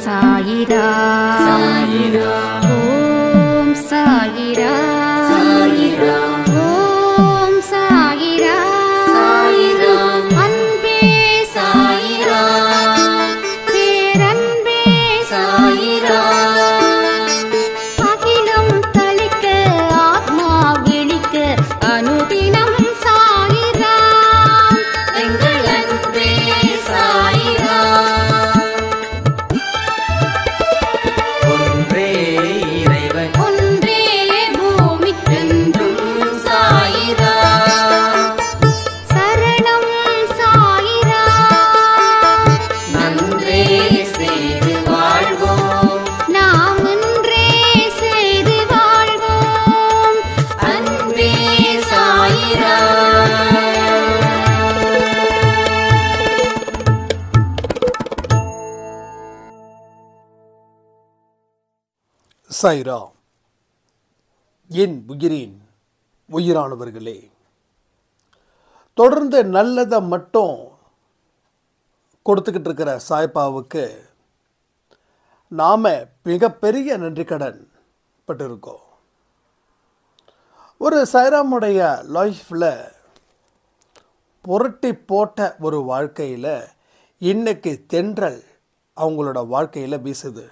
சாயிரா சாயிரா ஓம் சாயிரா சாயிரா ஓம் சாயிரா சாயிரா அன்பே சாயிரா பேரன்பே சாயிரா அகிலம் தளிக்க ஆத்மா விழிக்க அனுதினம் சாயிரா எங்கள் அன்பே சாயிரா ஒன்றே இறைவன் ஒன்றே பூமிக்கென்றும் சாயிரா சரணம் சாயிரா நன்றே செய்து வாழ்வோம் நாம் ஒன்றே செய்து வாழ்வோம் அன்பே சாயிரா சாய்ரா என் உயிரின் உயிரானவர்களே, தொடர்ந்து நல்லதை மட்டும் கொடுத்துக்கிட்டு இருக்கிற சாய்பாவுக்கு நாம் மிகப்பெரிய நன்றி கடன் பட்டிருக்கோம். ஒரு சாய்ராமுடைய லைஃப்பில் புரட்டி போட்ட ஒரு வாழ்க்கையில் இன்னைக்கு தென்றல் அவங்களோட வாழ்க்கையில் வீசுது.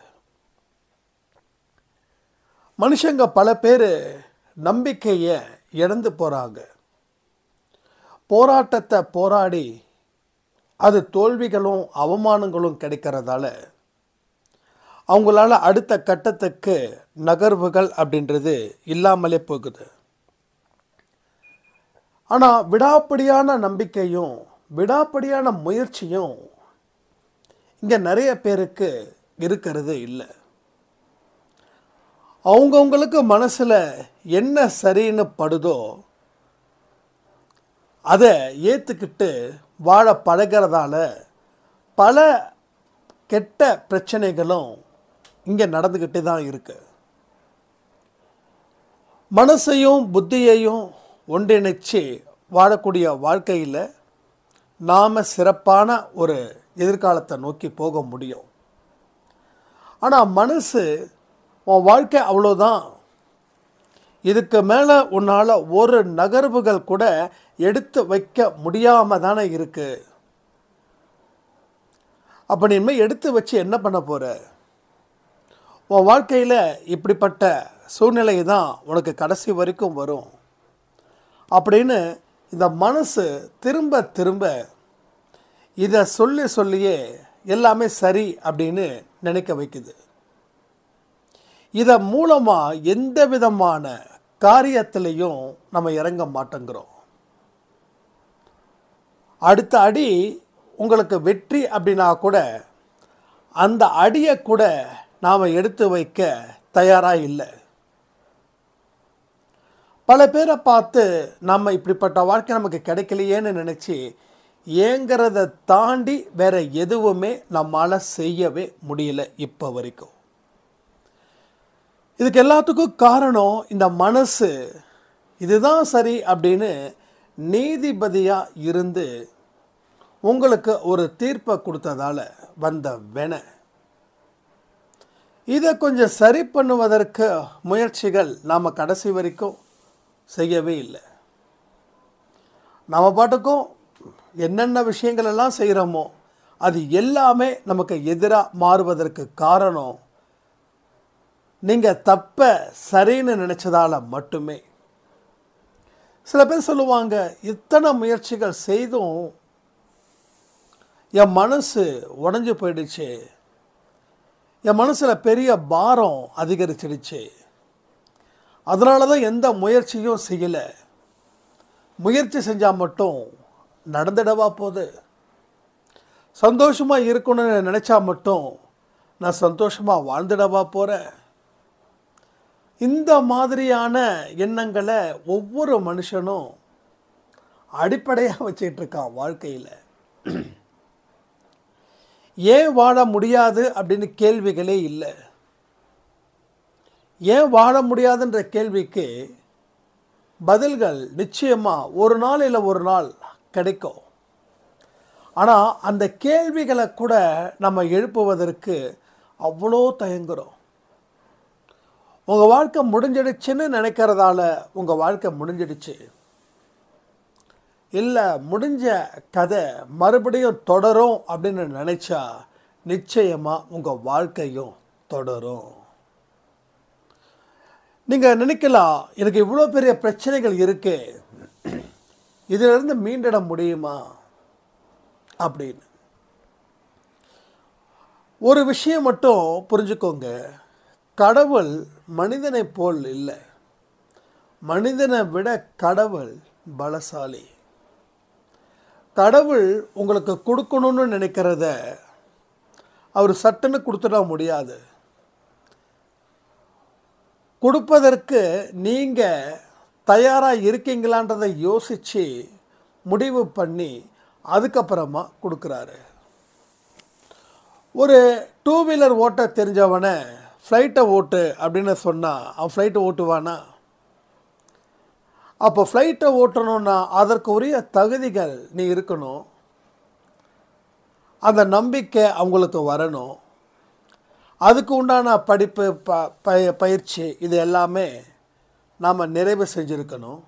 மனுஷங்க பல பேர் நம்பிக்கையை இழந்து போகிறாங்க. போராட்டத்தை போராடி அது தோல்விகளும் அவமானங்களும் கிடைக்கிறதால அவங்களால அடுத்த கட்டத்துக்கு நகர்வுகள் அப்படின்றது இல்லாமலே போகுது. ஆனால் விடாப்பிடியான நம்பிக்கையும் விடாப்பிடியான முயற்சியும் இங்கே நிறைய பேருக்கு இருக்கிறது இல்லை. அவங்கவுங்களுக்கு மனசில் என்ன சரின்னு படுதோ அதை ஏற்றுக்கிட்டு வாழ பழகிறதால பல கெட்ட பிரச்சனைகளும் இங்கே நடந்துக்கிட்டே தான் இருக்கு. மனசையும் புத்தியையும் ஒன்றிணைச்சு வாழக்கூடிய வாழ்க்கையில் நாம் சிறப்பான ஒரு எதிர்காலத்தை நோக்கி போக முடியும். ஆனால் மனசு உன் வாழ்க்கை அவ்வளோதான், இதுக்கு மேலே உன்னால் ஒரு நகர்வுகள் கூட எடுத்து வைக்க முடியாமல் தானே இருக்குது. அப்போ நீ இனிமேல் எடுத்து வச்சு என்ன பண்ண போகிற? உன் வாழ்க்கையில் இப்படிப்பட்ட சூழ்நிலை தான் உனக்கு கடைசி வரைக்கும் வரும் அப்படின்னு இந்த மனசு திரும்ப திரும்ப இதை சொல்லி சொல்லியே எல்லாமே சரி அப்படின்னு நினைக்க வைக்குது. இதன் மூலமாக எந்த விதமான காரியத்திலையும் நம்ம இறங்க மாட்டேங்கிறோம். அடுத்த அடி உங்களுக்கு வெற்றி அப்படின்னா கூட அந்த அடியை கூட நாம் எடுத்து வைக்க தயாராக இல்லை. பல பேரை பார்த்து நம்ம இப்படிப்பட்ட வாழ்க்கை நமக்கு கிடைக்கலையேன்னு நினச்சி ஏங்கிறத தாண்டி வேற எதுவுமே நம்மளால் செய்யவே முடியல இப்போ வரைக்கும். இதுக்கு எல்லாத்துக்கும் காரணம் இந்த மனசு இதுதான் சரி அப்படின்னு நீதிபதியாக இருந்து உங்களுக்கு ஒரு தீர்ப்பை கொடுத்ததால வந்த வென. இதை கொஞ்சம் சரி பண்ணுவதற்கு முயற்சிகள் நாம் கடைசி வரைக்கும் செய்யவே இல்லை. நம்ம பாட்டுக்கும் என்னென்ன விஷயங்கள் எல்லாம் செய்கிறோமோ அது எல்லாமே நமக்கு எதிராக மாறுவதற்கு காரணம் நீங்கள் தப்பை சரின்னு நினச்சதால மட்டுமே. சில பேர் சொல்லுவாங்க, இத்தனை முயற்சிகள் செய்தும் என் மனசு உடஞ்சி போயிடுச்சு, என் மனசில் பெரிய பாரம் அதிகரிச்சிடுச்சு, அதனால தான் எந்த முயற்சியும் செய்யலை, முயற்சி செஞ்சால் மட்டும் நடந்துடவா போகுது, சந்தோஷமாக இருக்கணும்னு நினச்சா மட்டும் நான் சந்தோஷமாக வாழ்ந்துடவா போகிறேன். இந்த மாதிரியான எண்ணங்களை ஒவ்வொரு மனுஷனும் அடிப்படையாக வச்சுக்கிட்டு இருக்கான் வாழ்க்கையில். ஏன் வாழ முடியாது அப்படின்னு கேள்விகளே இல்லை. ஏன் வாழ முடியாதுன்ற கேள்விக்கு பதில்கள் நிச்சயமாக ஒரு நாள் இல்லை ஒரு நாள் கிடைக்கும். ஆனால் அந்த கேள்விகளை கூட நம்ம எழுப்புவதற்கு அவ்வளோ தயங்குறோம். உங்கள் வாழ்க்கை முடிஞ்சிடுச்சுன்னு நினைக்கிறதால உங்கள் வாழ்க்கை முடிஞ்சிடுச்சு. இல்லை, முடிஞ்ச கதை மறுபடியும் தொடரும் அப்படின்னு நினச்சா நிச்சயமாக உங்கள் வாழ்க்கையும் தொடரும். நீங்கள் நினைக்கலாம், எனக்கு இவ்வளோ பெரிய பிரச்சனைகள் இருக்கு, இதிலிருந்து மீண்டிட முடியுமா அப்படின்னு. ஒரு விஷயம் மட்டும் புரிஞ்சுக்கோங்க, கடவுள் மனிதனை போல் இல்லை. மனிதனை விட கடவுள் பலசாலி. கடவுள் உங்களுக்கு கொடுக்கணும்னு நினைக்கிறத அவர் சட்டுன்னு கொடுத்துட முடியாது. கொடுப்பதற்கு நீங்கள் தயாராக இருக்கீங்களான்றதை யோசித்து முடிவு பண்ணி அதுக்கப்புறமா கொடுக்குறாரு. ஒரு 2 வீலர் ஓட்ட தெரிஞ்சவனை ஃப்ளைட்டை ஓட்டு அப்படின்னு சொன்னால் அவன் ஃப்ளைட்டை ஓட்டுவானா? அப்போ ஃப்ளைட்டை ஓட்டணுன்னா அதற்கு உரிய தகுதிகள் நீ இருக்கணும், அந்த நம்பிக்கை அவங்களுக்கு வரணும், அதுக்கு உண்டான படிப்பு பயிற்சி இது எல்லாமே நாம் நிறைவு செஞ்சுருக்கணும்.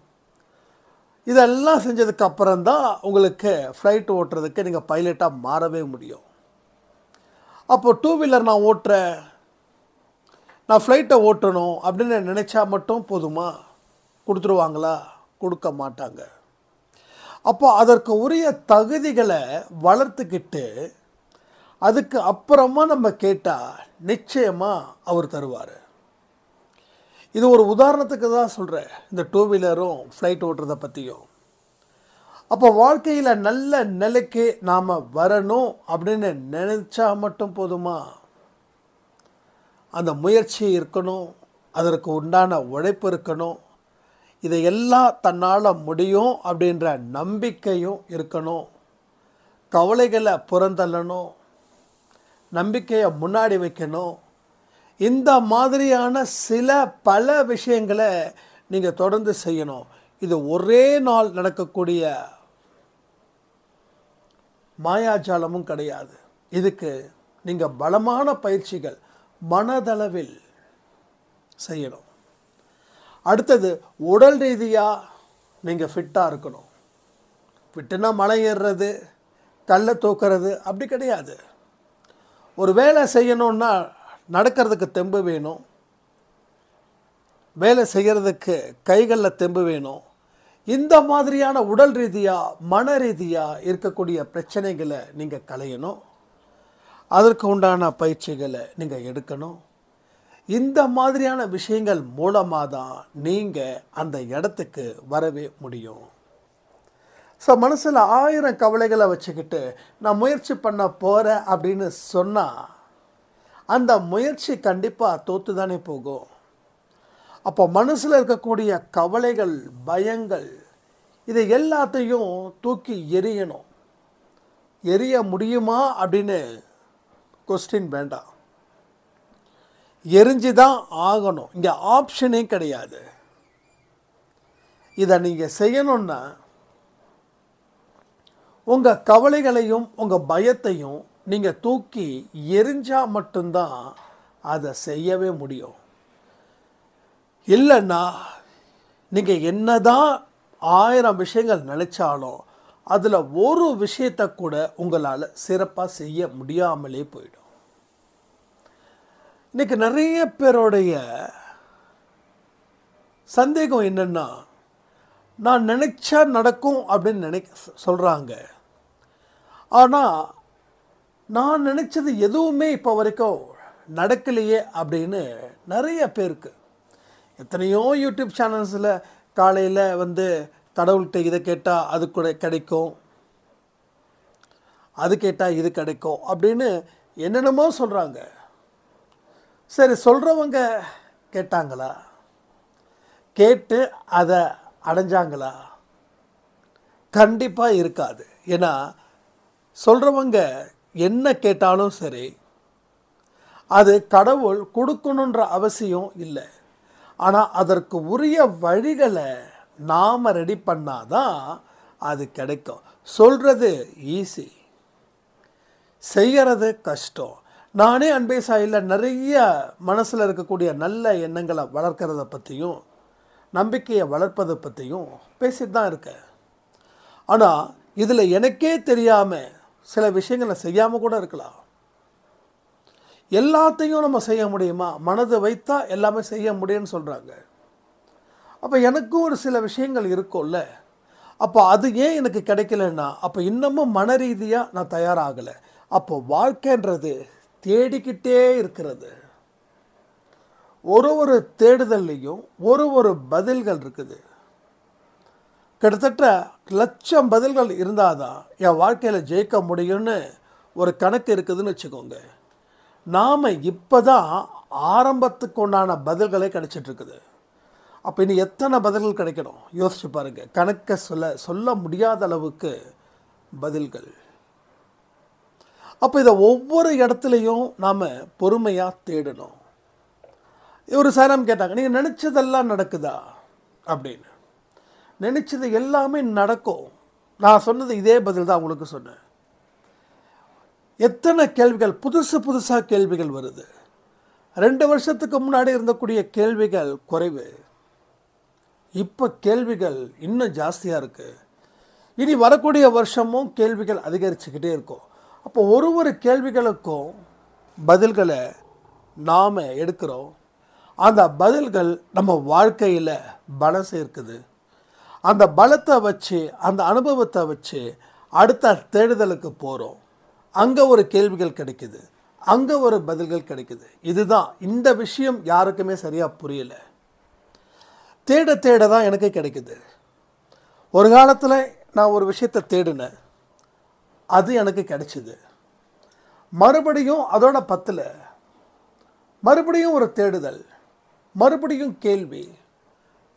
இதெல்லாம் செஞ்சதுக்கப்புறம்தான் உங்களுக்கு ஃப்ளைட் ஓட்டுறதுக்கு நீங்கள் பைலட்டாக மாறவே முடியும். அப்போது 2 வீலர் நான் ஓட்டுறேன், நான் ஃப்ளைட்டை ஓட்டணும் அப்படின்னு நினச்சா மட்டும் போதுமா? கொடுத்துருவாங்களா? கொடுக்க மாட்டாங்க. அப்போ அதற்கு உரிய தகுதிகளை வளர்த்துக்கிட்டு அதுக்கு அப்புறமா நம்ம கேட்டால் நிச்சயமாக அவர் தருவார். இது ஒரு உதாரணத்துக்கு தான் சொல்கிறேன், இந்த 2 வீலரும் ஃப்ளைட் ஓட்டுறதை பற்றியும். அப்போ வாழ்க்கையில் நல்ல நிலைக்கு நாம் வரணும் அப்படின்னு நினச்சா மட்டும் போதுமா? அந்த முயற்சி இருக்கணும், அதற்கு உண்டான உழைப்பு இருக்கணும், இதையெல்லாம் தன்னால் முடியும் அப்படின்ற நம்பிக்கையும் இருக்கணும். கவலைகளை புறந்தள்ளணும், நம்பிக்கையை முன்னாடி வைக்கணும். இந்த மாதிரியான பல விஷயங்களை நீங்கள் தொடர்ந்து செய்யணும். இது ஒரே நாள் நடக்கக்கூடிய மாயாஜாலமும் கிடையாது. இதுக்கு நீங்கள் பலமான பயிற்சிகள் மனதளவில் செய்யணும். அடுத்தது, உடல் ரீதியாக நீங்கள் ஃபிட்டாக இருக்கணும். ஃபிட்டுனா மலை ஏறுறது, கல்லை தூக்குறது அப்படி கிடையாது. ஒரு வேலை செய்யணுன்னா நடக்கிறதுக்கு தெம்பு வேணும், வேலை செய்கிறதுக்கு கைகளில் தெம்பு வேணும். இந்த மாதிரியான உடல் ரீதியாக மன ரீதியாக இருக்கக்கூடிய பிரச்சனைகளை நீங்கள் களையணும், அதற்கு உண்டான பயிற்சிகளை நீங்கள் எடுக்கணும். இந்த மாதிரியான விஷயங்கள் மூலமாக தான் நீங்கள் அந்த இடத்துக்கு வரவே முடியும். ஸோ மனசில் 1000 கவலைகளை வச்சுக்கிட்டு நான் முயற்சி பண்ண போகிறேன் அப்படின்னு சொன்னால் அந்த முயற்சி கண்டிப்பாக தோற்று தானே போகும். அப்போ மனசில் இருக்கக்கூடிய கவலைகள், பயங்கள், இதை எல்லாத்தையும் தூக்கி எறியணும். எரிய முடியுமா அப்படின்னு கொஸ்டின் வேண்டாம், எரிஞ்சு தான் ஆகணும். இங்கே ஆப்ஷனே கிடையாது. இதை நீங்கள் செய்யணுன்னா உங்கள் கவலைகளையும் உங்கள் பயத்தையும் நீங்கள் தூக்கி எரிஞ்சால் மட்டும்தான் அதை செய்யவே முடியும். இல்லைன்னா நீங்கள் என்னதான் 1000 விஷயங்கள் நினச்சாலும் அதில் ஒரு விஷயத்தை கூட உங்களால் சிறப்பாக செய்ய முடியாமலே போயிடும். இன்றைக்கி நிறைய பேருடைய சந்தேகம் என்னென்னா, நான் நினச்சா நடக்கும் அப்படின்னு சொல்கிறாங்க. ஆனால் நான் நினச்சது எதுவுமே இப்போ வரைக்கும் நடக்கலையே அப்படின்னு நிறைய பேருக்கு. எத்தனையோ யூடியூப் சேனல்ஸில் காலையில் கடவுள்கிட்ட இதை கேட்டால் அது கூட கிடைக்கும், அது கேட்டால் இது கிடைக்கும் அப்படின்னு என்னென்னமோ சொல்கிறாங்க. சரி, சொல்கிறவங்க கேட்டாங்களா? கேட்டு அதை அடைஞ்சாங்களா? கண்டிப்பாக இருக்காது. ஏன்னா சொல்கிறவங்க என்ன கேட்டாலும் சரி, அது கடவுள் கொடுக்கணுன்ற அவசியம் இல்லை. ஆனால் அதற்கு உரிய வழிகளை நாம் ரெடி பண்ணாதான் அது கிடைக்கும். சொல்கிறது ஈஸி, செய்கிறது கஷ்டம். நானே அன்பே சாயில் நிறைய மனசில் இருக்கக்கூடிய நல்ல எண்ணங்களை வளர்க்குறத பற்றியும் நம்பிக்கையை வளர்ப்பதை பற்றியும் பேசிட்டு தான் இருக்கேன். ஆனால் இதில் எனக்கே தெரியாமல் சில விஷயங்களை செய்யாமல் கூட இருக்கலாம். எல்லாத்தையும் நம்ம செய்ய முடியுமா? மனதை வைத்தா எல்லாமே செய்ய முடியும்னு சொல்கிறாங்க. அப்போ எனக்கும் ஒரு சில விஷயங்கள் இருக்கும்ல. அப்போ அது ஏன் எனக்கு கிடைக்கலன்னா, அப்போ இன்னமும் மன ரீதியாக நான் தயாராகலை. அப்போ வாழ்க்கைன்றது தேடிக்கிட்டே இருக்கிறது. ஒரு தேடுதல்லையும் ஒரு பதில்கள் இருக்குது. கிட்டத்தட்ட லட்சம் பதில்கள் இருந்தால் தான் என் வாழ்க்கையில் ஜெயிக்க முடியும்னு ஒரு கணக்கு இருக்குதுன்னு வச்சுக்கோங்க. நாம் இப்போ தான் ஆரம்பத்துக்கு உண்டான பதில்களே கிடைச்சிட்ருக்குது. அப்போ இனி எத்தனை பதில்கள் கிடைக்கணும் யோசிச்சு பாருங்கள். கணக்கை சொல்ல முடியாத அளவுக்கு பதில்கள். அப்போ இதை ஒவ்வொரு இடத்துலையும் நாம் பொறுமையாக தேடணும். ஒரு சாரம் கேட்டாங்க, நீங்கள் நினச்சதெல்லாம் நடக்குதா அப்படின்னு. நினச்சது எல்லாமே நடக்கும். நான் சொன்னது இதே பதில் தான் உங்களுக்கு சொன்னேன். எத்தனை கேள்விகள், புதுசாக கேள்விகள் வருது. 2 வருஷத்துக்கு முன்னாடி இருந்தக்கூடிய கேள்விகள் குறைவு. இப்போ கேள்விகள் இன்னும் ஜாஸ்தியாக இருக்குது. இனி வரக்கூடிய வருஷமும் கேள்விகள் அதிகரிச்சுக்கிட்டே இருக்கும். அப்போ ஒரு கேள்விகளுக்கும் பதில்களை நாம் எடுக்கிறோம். அந்த பதில்கள் நம்ம வாழ்க்கையில் பலம் சேர்க்குது. அந்த பலத்தை வச்சு, அந்த அனுபவத்தை வச்சு அடுத்த தேடுதலுக்கு போகிறோம். அங்கே ஒரு கேள்விகள் கிடைக்குது, அங்கே ஒரு பதில்கள் கிடைக்குது. இதுதான் இந்த விஷயம் யாருக்குமே சரியாக புரியலை. தேட தான் எனக்கு கிடைக்குது. ஒரு காலத்தில் நான் ஒரு விஷயத்தை தேடினேன், அது எனக்கு கிடைச்சிது. மறுபடியும் அதோட பத்தில் மறுபடியும் ஒரு தேடுதல், மறுபடியும் கேள்வி,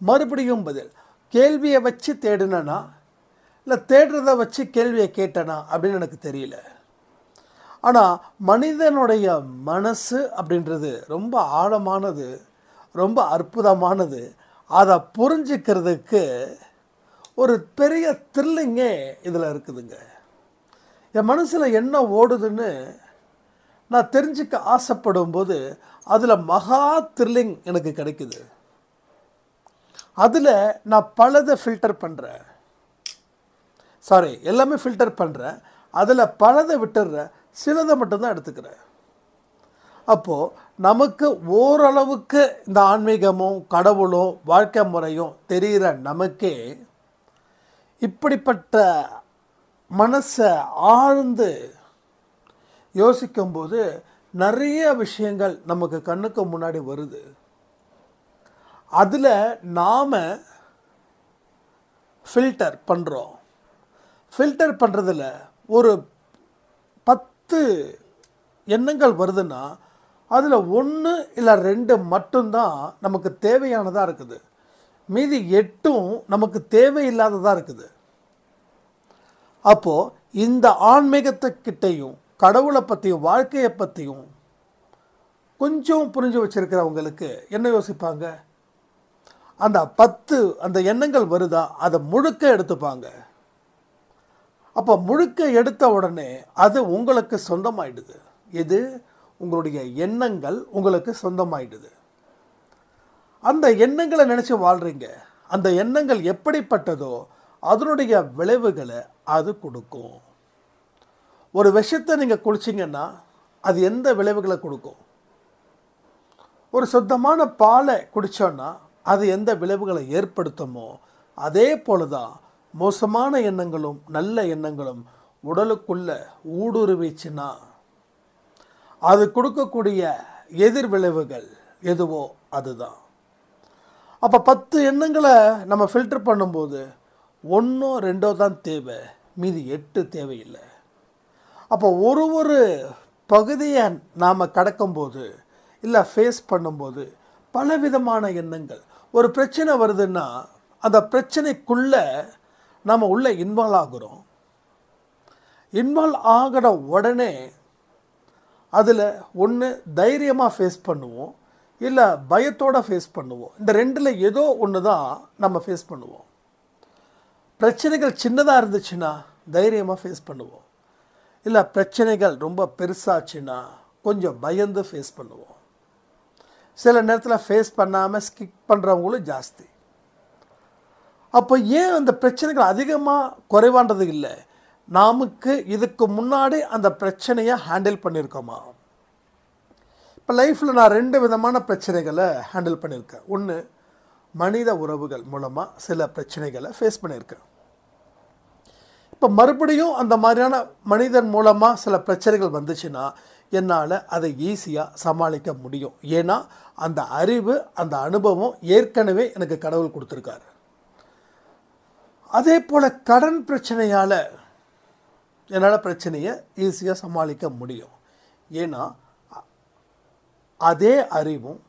மறுபடியும் பதில். கேள்வியை வச்சு தேடினா இல்லை தேடுறதை வச்சு கேள்வியை கேட்டனா அப்படின்னு எனக்கு தெரியல. ஆனால் மனிதனுடைய மனசு அப்படின்றது ரொம்ப ஆழமானது, ரொம்ப அற்புதமானது. அதை புரிஞ்சுக்கிறதுக்கு ஒரு பெரிய த்ரில்லிங்கே இதில் இருக்குதுங்க. என் மனசில் என்ன ஓடுதுன்னு நான் தெரிஞ்சுக்க ஆசைப்படும் போது அதில் மகா த்ரில்லிங் எனக்கு கிடைக்குது. அதில் நான் பலதை ஃபில்டர் பண்ணுறேன். எல்லாமே ஃபில்டர் பண்ணுறேன். அதில் பலதை விட்டுடுறேன், சிலதை மட்டும்தான் எடுத்துக்கிறேன். அப்போது நமக்கு ஓரளவுக்கு இந்த ஆன்மீகமும் கடவுளும் வாழ்க்கை முறையும் தெரிகிற நமக்கே இப்படிப்பட்ட மனசை ஆழ்ந்து யோசிக்கும்போது நிறைய விஷயங்கள் நமக்கு கண்ணுக்கு முன்னாடி வருது. அதில் நாம் ஃபில்டர் பண்ணுறோம். ஃபில்டர் பண்ணுறதில் ஒரு 10 எண்ணங்கள் வருதுன்னா அதில் 1 இல்லை 2 மட்டும்தான் நமக்கு தேவையானதாக இருக்குது. மீதி 8ம் நமக்கு தேவையில்லாததாக இருக்குது. அப்போது இந்த ஆன்மீகத்துக்கிட்டையும் கடவுளை பற்றியும் வாழ்க்கையை பற்றியும் கொஞ்சம் புரிஞ்சு வச்சுருக்கிறவங்களுக்கு என்ன யோசிப்பாங்க? அந்த 10 அந்த எண்ணங்கள் வருதா, அதை முழுக்க எடுத்துப்பாங்க. அப்போ முழுக்க எடுத்த உடனே அது உங்களுக்கு சொந்தமாயிடுது. இது உங்களுடைய எண்ணங்கள் உங்களுக்கு சொந்தமாயிடுது. அந்த எண்ணங்களை நினச்சி வாழ்கிறீங்க. அந்த எண்ணங்கள் எப்படிப்பட்டதோ அதனுடைய விளைவுகளை அது கொடுக்கும். ஒரு விஷத்தை நீங்கள் குடிச்சிங்கன்னா அது எந்த விளைவுகளை கொடுக்கும்? ஒரு சுத்தமான பாலை குடித்தோன்னா அது எந்த விளைவுகளை ஏற்படுத்துமோ அதே போல தான் மோசமான எண்ணங்களும் நல்ல எண்ணங்களும் உடலுக்குள்ள ஊடுருவிச்சுன்னா அது கொடுக்கக்கூடிய எதிர் விளைவுகள் எதுவோ அதுதான். அப்போ 10 எண்ணங்களை நம்ம ஃபில்டர் பண்ணும்போது 1 2 தான் தேவை, மீதி 8 தேவையில்லை. அப்போ ஒரு பகுதியை நாம் கடக்கும்போது இல்லை ஃபேஸ் பண்ணும்போது பலவிதமான எண்ணங்கள். ஒரு பிரச்சனை வருதுன்னா அந்த பிரச்சனைக்குள்ளே நாம் உள்ளே இன்வால்வ் ஆகிறோம். இன்வால்வ் ஆகிற உடனே அதில் ஒன்று தைரியமாக ஃபேஸ் பண்ணுவோம், இல்லை பயத்தோடு ஃபேஸ் பண்ணுவோம். இந்த 2ல் ஏதோ ஒன்று தான் நம்ம ஃபேஸ் பண்ணுவோம். பிரச்சனைகள் சின்னதாக இருந்துச்சுன்னா தைரியமாக ஃபேஸ் பண்ணுவோம். இல்லை பிரச்சனைகள் ரொம்ப பெருசாச்சுன்னா கொஞ்சம் பயந்து ஃபேஸ் பண்ணுவோம். சில நேரத்தில் ஃபேஸ் பண்ணாமல் ஸ்கிப் பண்ணுறவங்களும் ஜாஸ்தி. அப்போ ஏன் அந்த பிரச்சனைகள் அதிகமாக குறைவான்றது இல்லை, நமக்கு இதுக்கு முன்னாடி அந்த பிரச்சனையை ஹேண்டில் பண்ணியிருக்கோமா? இப்போ லைஃப்பில் நான் 2 விதமான பிரச்சனைகளை ஹேண்டில் பண்ணியிருக்கேன். ஒன்று, மனித உறவுகள் மூலமாக சில பிரச்சனைகளை ஃபேஸ் பண்ணியிருக்கேன். இப்போ மறுபடியும் அந்த மாதிரியான மனிதன் மூலமாக சில பிரச்சனைகள் வந்துச்சுன்னா என்னால் அதை ஈஸியாக சமாளிக்க முடியும். ஏன்னா அந்த அறிவு, அந்த அனுபவம் ஏற்கனவே எனக்கு கடவுள் கொடுத்துருக்காரு. அதே போல் கடன் பிரச்சனையால் என்னால் பிரச்சனையை ஈஸியாக சமாளிக்க முடியும். ஏன்னா அதே அறிவும்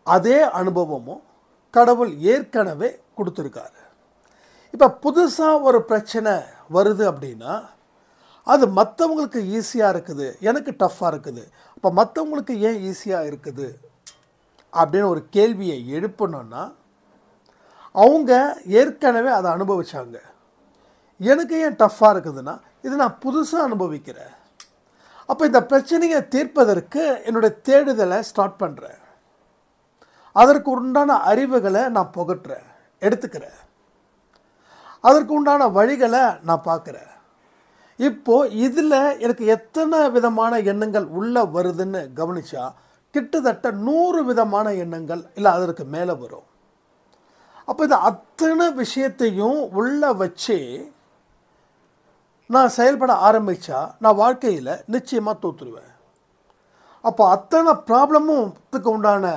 அதே அனுபவமும் கடவுள் ஏற்கனவே கொடுத்துருக்காரு. இப்போ புதுசாக ஒரு பிரச்சனை வருது அப்படின்னா அது மற்றவங்களுக்கு ஈஸியாக இருக்குது, எனக்கு டஃப்பாக இருக்குது. அப்போ மற்றவங்களுக்கு ஏன் ஈஸியாக இருக்குது அப்படின்னு ஒரு கேள்வியை எழுப்பணுன்னா அவங்க ஏற்கனவே அதை அனுபவிச்சாங்க. எனக்கு ஏன் டஃப்பாக இருக்குதுன்னா இது நான் புதுசாக அனுபவிக்கிறேன். அப்போ இந்த பிரச்சனையை தீர்ப்பதற்கு என்னுடைய தேடுதலை ஸ்டார்ட் பண்ணுறேன். அதற்கு உண்டான அறிவுகளை நான் புகட்டுறேன், எடுத்துக்கிறேன். அதற்கு உண்டான வழிகளை நான் பார்க்குறேன். இப்போது இதில் எனக்கு எத்தனை விதமான எண்ணங்கள் உள்ளே வருதுன்னு கவனித்தா கிட்டத்தட்ட 100 விதமான எண்ணங்கள் இல்லை அதற்கு மேலே வரும். அப்போ இந்த அத்தனை விஷயத்தையும் உள்ளே வச்சு நான் செயல்பட ஆரம்பித்தா நான் வாழ்க்கையில் நிச்சயமாக தோற்றுருவேன். அப்போ அத்தனை ப்ராப்ளமுக்கு உண்டான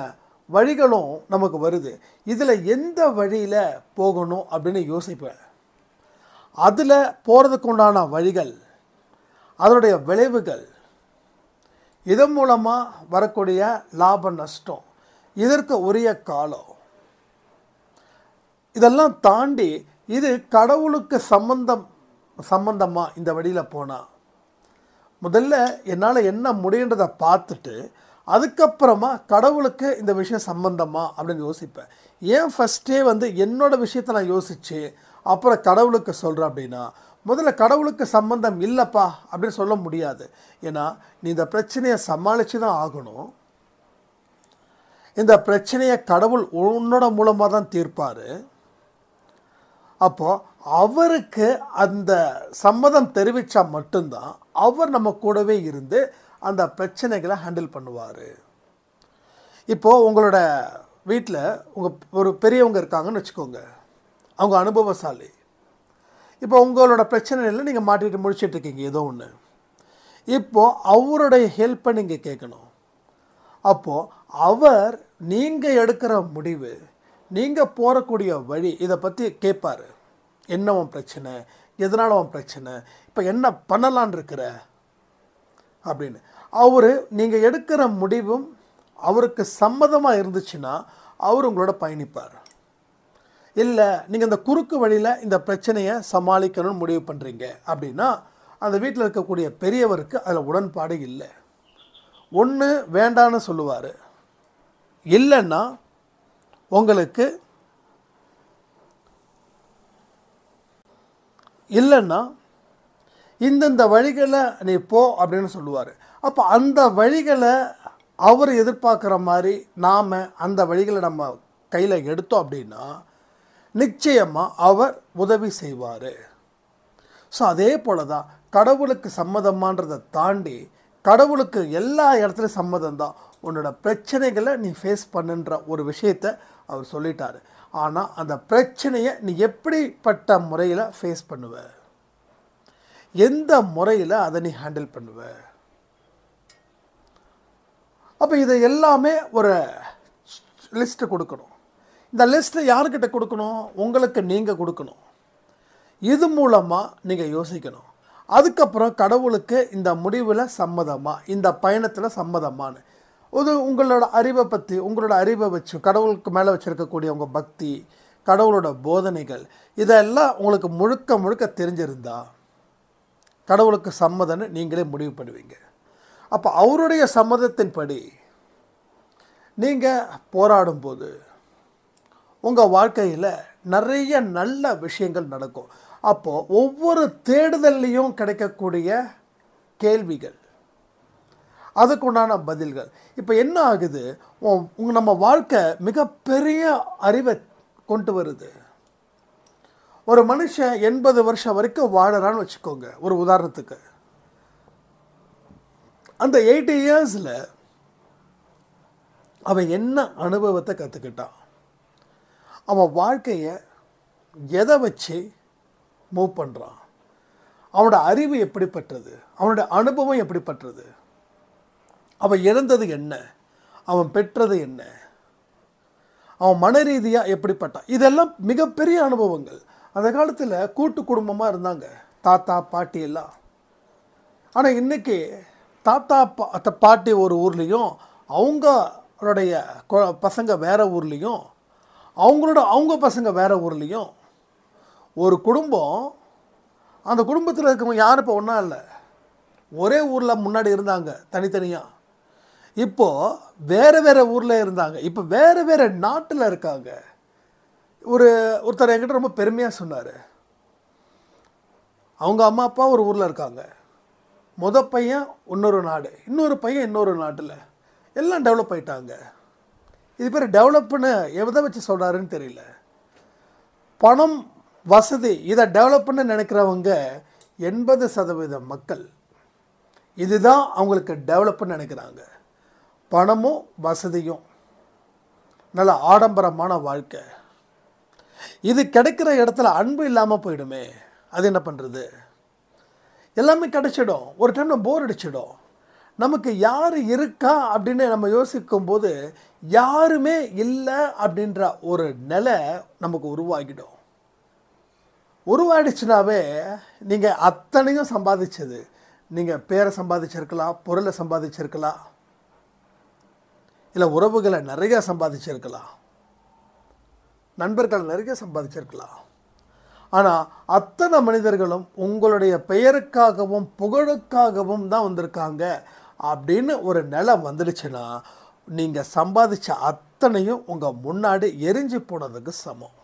வழிகளும் நமக்கு வருது. இதில் எந்த வழியில் போகணும் அப்படின்னு யோசிப்பேன். அதில் போகிறதுக்கு உண்டான வழிகள், அதனுடைய விளைவுகள், இதன் மூலமாக வரக்கூடிய லாப நஷ்டம், இதற்கு உரிய காலம், இதெல்லாம் தாண்டி இது கடவுளுக்கு சம்பந்தமாக இந்த வழியில் போனால் முதல்ல என்னால் என்ன முடியுன்றதை பார்த்துட்டு அதுக்கப்புறமா கடவுளுக்கு இந்த விஷயம் சம்பந்தமா அப்படின்னு யோசிப்பேன். ஏன் ஃபஸ்ட்டே என்னோடய விஷயத்தை நான் யோசித்து அப்புறம் கடவுளுக்கு சொல்கிறேன் அப்படின்னா, முதல்ல கடவுளுக்கு சம்பந்தம் இல்லைப்பா அப்படின்னு சொல்ல முடியாது. ஏன்னா நீ இந்த பிரச்சனையை சமாளித்து தான் ஆகணும். இந்த பிரச்சனையை கடவுள் உன்னோட மூலமாக தான் தீர்ப்பார். அப்போது அவருக்கு அந்த சம்மதம் தெரிவித்தா மட்டும்தான் அவர் நம்ம கூடவே இருந்து அந்த பிரச்சனைகளை ஹேண்டில் பண்ணுவார். இப்போது உங்களோட வீட்டில் ஒரு பெரியவங்க இருக்காங்கன்னு வச்சுக்கோங்க, அவங்க அனுபவசாலி. இப்போ உங்களோட பிரச்சனையில் நீங்கள் மாட்டிட்டு முடிச்சிட்ருக்கீங்க ஏதோ ஒன்று. இப்போது அவருடைய ஹெல்ப்பை நீங்கள் கேட்கணும். அப்போது அவர் நீங்கள் எடுக்கிற முடிவு, நீங்கள் போகக்கூடிய வழி, இதை பற்றி கேட்பார். என்ன உன் பிரச்சனை, எதனால் உன் பிரச்சனை, இப்போ என்ன பண்ணலான் இருக்கிற அப்படின்னு. அவர் நீங்கள் எடுக்கிற முடிவும் அவருக்கு சம்மதமாக இருந்துச்சுன்னா அவர் உங்களோட பயணிப்பார். இல்லை நீங்கள் இந்த குறுக்கு வழியில் இந்த பிரச்சனையை சமாளிக்கணும்னு முடிவு பண்ணுறீங்க அப்படின்னா அந்த வீட்டில் இருக்கக்கூடிய பெரியவருக்கு அதில் உடன்பாடு இல்லை. ஒன்று வேண்டான்னு சொல்லுவார், இல்லைன்னா உங்களுக்கு இந்தந்த வழிகளை நீ போ அப்படின்னு சொல்லுவார். அப்போ அந்த வழிகளை அவர் எதிர்பார்க்குற மாதிரி நாம் அந்த வழிகளை நம்ம கையில் எடுத்தோம் அப்படின்னா நிச்சயமாக அவர் உதவி செய்வார். ஸோ அதே போல் தான் கடவுளுக்கு சம்மதமான்றதை தாண்டி கடவுளுக்கு எல்லா இடத்துலையும் சம்மதம் தான். உன்னோட பிரச்சனைகளை நீ ஃபேஸ் பண்ணுன்ற ஒரு விஷயத்தை அவர் சொல்லிட்டார். ஆனால் அந்த பிரச்சனையை நீ எப்படிப்பட்ட முறையில் ஃபேஸ் பண்ணுவ, எந்த முறையில் அதை நீ ஹேண்டில் பண்ணுவ. அப்போ இதை எல்லாமே ஒரு லிஸ்ட்டு கொடுக்கணும். இந்த லிஸ்ட்டை யாருக்கிட்ட கொடுக்கணும்? உங்களுக்கு நீங்கள் கொடுக்கணும். இது மூலமாக நீங்கள் யோசிக்கணும். அதுக்கப்புறம் கடவுளுக்கு இந்த முடிவில் சம்மதமா, இந்த பயணத்தில் சம்மதமானு உங்களோட அறிவை பற்றி, உங்களோட அறிவை வச்சு கடவுளுக்கு மேலே வச்சுருக்கக்கூடிய உங்கள் பக்தி, கடவுளோட போதனைகள், இதெல்லாம் உங்களுக்கு முழுக்க முழுக்க தெரிஞ்சிருந்தா கடவுளுக்கு சம்மதம்னு நீங்களே முடிவு பண்ணுவீங்க. அப்போ அவருடைய சம்மதத்தின்படி நீங்கள் போராடும்போது உங்கள் வாழ்க்கையில் நிறைய நல்ல விஷயங்கள் நடக்கும். அப்போது ஒவ்வொரு தேடுதல்லையும் கிடைக்கக்கூடிய கேள்விகள், அதுக்குண்டான பதில்கள். இப்போ என்ன ஆகுது, நம்ம வாழ்க்கை மிகப்பெரிய அறிவை கொண்டு வருது. ஒரு மனுஷன் 80 வருஷம் வரைக்கும் வாழறான்னு வச்சுக்கோங்க ஒரு உதாரணத்துக்கு. அந்த 80 இயர்ஸில் அவன் என்ன அனுபவத்தை கற்றுக்கிட்டான், அவன் வாழ்க்கையை எதை வச்சு மூவ் பண்ணுறான், அவனோட அறிவு எப்படிப்பட்டது, அவனோட அனுபவம் எப்படிப்பட்டது, அவன் இழந்தது என்ன, அவன் பெற்றது என்ன, அவன் மன ரீதியாக எப்படிப்பட்டான், இதெல்லாம் மிகப்பெரிய அனுபவங்கள். அந்த காலத்தில் கூட்டு குடும்பமாக இருந்தாங்க, தாத்தா பாட்டி எல்லாம். ஆனால் இன்றைக்கி தாத்தா பாட்டி ஒரு ஊர்லேயும் அவங்களுடைய பசங்க வேறு ஊர்லேயும் அவங்க பசங்க வேறு ஊர்லேயும் ஒரு குடும்பம். அந்த குடும்பத்தில் இருக்கவங்க யாரும் இப்போ ஒன்றா இல்லை, ஒரே ஊரில் முன்னாடி இருந்தாங்க தனித்தனியாக, இப்போது வேறு வேறு ஊரில் இருந்தாங்க, இப்போ வேறு வேறு நாட்டில் இருக்காங்க. ஒருத்தர் என்கிட்ட ரொம்ப பெருமையாக சொன்னார், அவங்க அம்மா அப்பா ஒரு ஊரில் இருக்காங்க, பையன் இன்னொரு நாடு, இன்னொரு பையன் இன்னொரு நாட்டில், எல்லாம் டெவலப் ஆகிட்டாங்க. இது பேர் டெவலப்னு எதை வச்சு சொல்கிறாருன்னு தெரியல. பணம் வசதி இதை டெவலப்னு நினைக்கிறவங்க 80% மக்கள். இதுதான் அவங்களுக்கு டெவலப்னு நினைக்கிறாங்க. பணமும் வசதியும், நல்ல ஆடம்பரமான வாழ்க்கை. இது கிடைக்கிற இடத்துல அன்பு இல்லாமல் போயிடுமே, அது என்ன பண்ணுறது? எல்லாமே கிடைச்சிடும், ஒரு டைம் போர் அடிச்சிடும். நமக்கு யார் இருக்கா அப்படின்னு நம்ம யோசிக்கும் போது யாருமே இல்லை அப்படின்ற ஒரு நிலை நமக்கு உருவாகிடும். உருவாயிடுச்சுனாவே நீங்கள் அத்தனையும் சம்பாதிச்சது, நீங்கள் பேரை சம்பாதிச்சிருக்கலாம், பொருளை சம்பாதிச்சிருக்கலாம், இல்லை உறவுகளை நிறைய சம்பாதிச்சிருக்கலாம், நண்பர்கள் நிறைய சம்பாதிச்சிருக்கலாம். ஆனால் அத்தனை மனிதர்களும் உங்களுடைய பெயருக்காகவும் புகழுக்காகவும் தான் வந்திருக்காங்க அப்படின்னு ஒரு நிலை வந்துடுச்சுன்னா நீங்கள் சம்பாதிச்ச அத்தனையும் உங்கள் முன்னாடி எரிஞ்சு போனதுக்கு சமம்.